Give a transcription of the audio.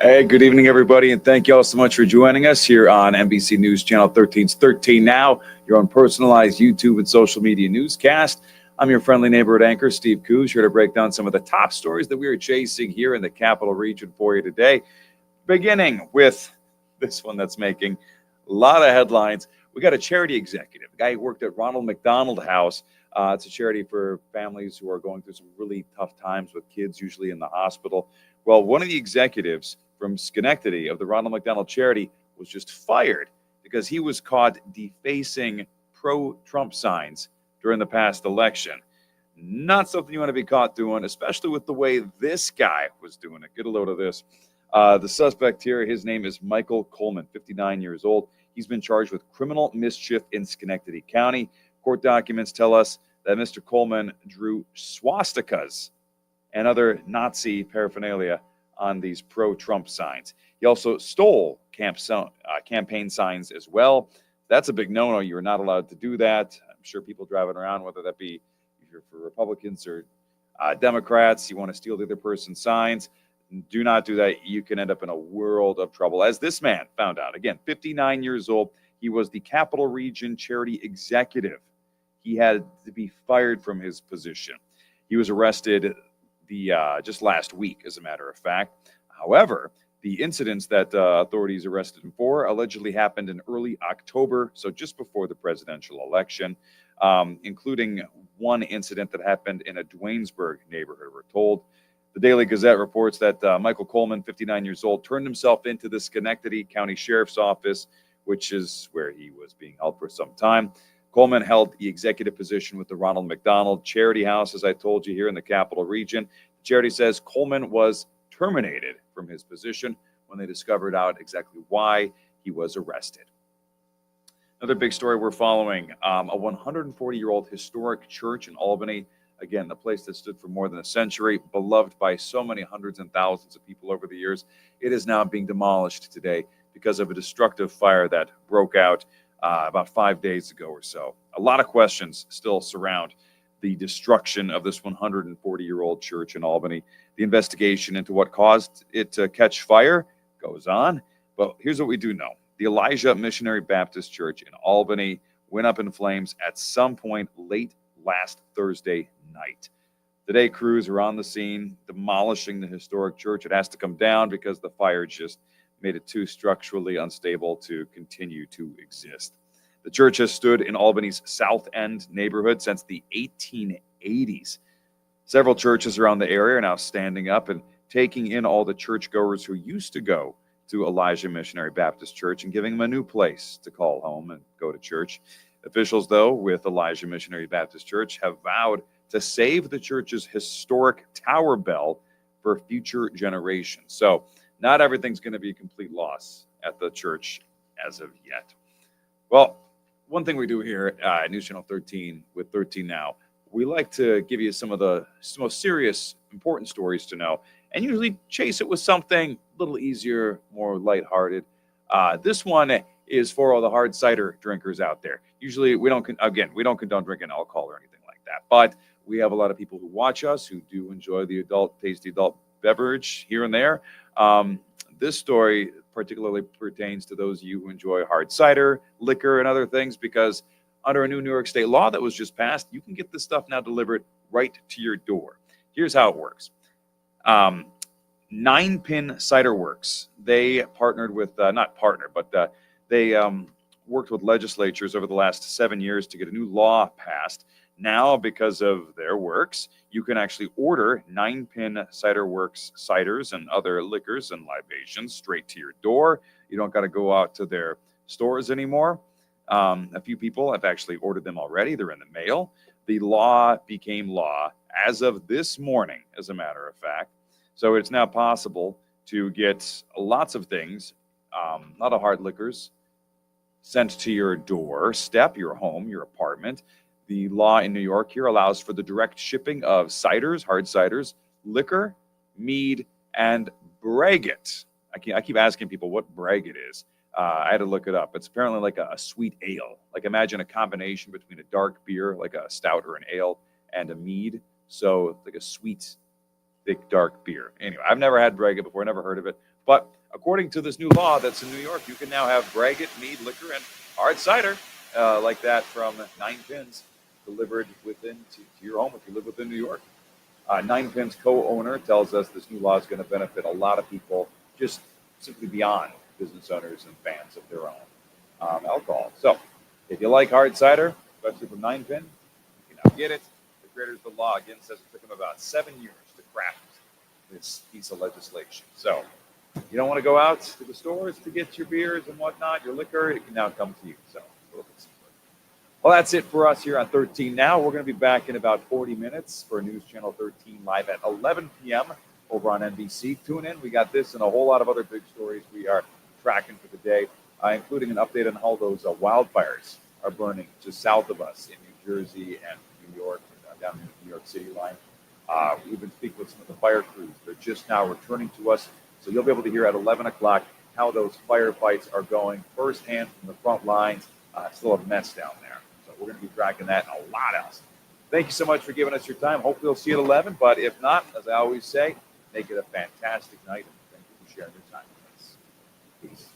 Hey, good evening, everybody, and thank you all so much for joining us here on NBC News Channel 13's 13 Now, your own personalized YouTube and social media newscast. I'm your friendly neighborhood anchor, Steve Coos, here to break down some of the top stories that we are chasing here in the capital region for you today. Beginning with this one that's making a lot of headlines. We got a charity executive, a guy who worked at Ronald McDonald House. It's a charity for families who are going through some really tough times with kids, usually in the hospital. Well, one of the executives from Schenectady of the Ronald McDonald Charity was just fired because he was caught defacing pro-Trump signs during the past election. Not something you want to be caught doing, especially with the way this guy was doing it. Get a load of this. The suspect here, his name is Michael Coleman, 59 years old. He's been charged with criminal mischief in Schenectady County. Court documents tell us that Mr. Coleman drew swastikas and other Nazi paraphernalia on these pro-Trump signs. He also stole campaign signs as well. That's a big no-no. You're not allowed to do that. I'm sure people driving around, whether that be if you're for Republicans or Democrats, you want to steal the other person's signs, do not do that. You can end up in a world of trouble. As this man found out, again, 59 years old, he was the Capital Region Charity Executive. He had to be fired from his position. He was arrested just last week, as a matter of fact. However, the incidents that authorities arrested him for allegedly happened in early October, so just before the presidential election, including one incident that happened in a Duanesburg neighborhood, we're told. The Daily Gazette reports that Michael Coleman, 59 years old, turned himself into the Schenectady County Sheriff's Office, which is where he was being held for some time. Coleman held the executive position with the Ronald McDonald Charity House, as I told you, here in the capital region. The charity says Coleman was terminated from his position when they discovered out exactly why he was arrested. Another big story we're following, a 140-year-old historic church in Albany. Again, a place that stood for more than a century, beloved by so many hundreds and thousands of people over the years. It is now being demolished today because of a destructive fire that broke out about 5 days ago or so. A lot of questions still surround the destruction of this 140-year-old church in Albany. The investigation into what caused it to catch fire goes on. But here's what we do know. The Elijah Missionary Baptist Church in Albany went up in flames at some point late last Thursday night. Today, crews are on the scene demolishing the historic church. It has to come down because the fire just made it too structurally unstable to continue to exist. The church has stood in Albany's South End neighborhood since the 1880s. Several churches around the area are now standing up and taking in all the churchgoers who used to go to Elijah Missionary Baptist Church and giving them a new place to call home and go to church. Officials, though, with Elijah Missionary Baptist Church have vowed to save the church's historic tower bell for future generations. So not everything's going to be a complete loss at the church as of yet. Well, one thing we do here at News Channel 13 with 13 Now, we like to give you some of the most serious, important stories to know, and usually chase it with something a little easier, more lighthearted. This one is for all the hard cider drinkers out there. Usually, we don't condone drinking alcohol or anything like that, but we have a lot of people who watch us who do enjoy the tasty adult beverage here and there. This story particularly pertains to those of you who enjoy hard cider, liquor, and other things, because under a new New York State law that was just passed, you can get this stuff now delivered right to your door. Here's how it works. Nine Pin Cider Works, they partnered with, they worked with legislatures over the last 7 years to get a new law passed. Now, because of their works, you can actually order Nine Pin Cider Works ciders and other liquors and libations straight to your door. You don't got to go out to their stores anymore. A few people have actually ordered them already. They're in the mail. The law became law as of this morning, as a matter of fact. So it's now possible to get lots of things, a lot of hard liquors, sent to your doorstep, your home, your apartment. The law in New York here allows for the direct shipping of ciders, hard ciders, liquor, mead, and braggot. I keep asking people what braggot is. I had to look it up. It's apparently like a sweet ale. Like imagine a combination between a dark beer, like a stout or an ale, and a mead. So like a sweet, thick, dark beer. Anyway, I've never had braggot before, never heard of it. But according to this new law that's in New York, you can now have braggot, mead, liquor, and hard cider like that from 9 Pins delivered to your home if you live within New York. 9 Pins co-owner tells us this new law is going to benefit a lot of people just simply beyond business owners and fans of their own alcohol. So if you like hard cider, especially from 9 Pin, you can now get it. The creators of the law, again, says it took them about 7 years to craft this piece of legislation. So you don't want to go out to the stores to get your beers and whatnot, your liquor, it can now come to you. So a little bit simpler. Well, that's it for us here on 13 Now. We're going to be back in about 40 minutes for News Channel 13 live at 11 p.m. over on NBC. Tune in. We got this and a whole lot of other big stories we are tracking for the day, including an update on how those wildfires are burning just south of us in New Jersey and New York, down the New York City line. We've been speaking with some of the fire crews. They're just now returning to us. So you'll be able to hear at 11 o'clock how those firefights are going firsthand from the front lines. Still a mess down there. So we're going to be tracking that and a lot else. Thank you so much for giving us your time. Hopefully we'll see you at 11. But if not, as I always say, make it a fantastic night. And thank you for sharing your time with us. Peace.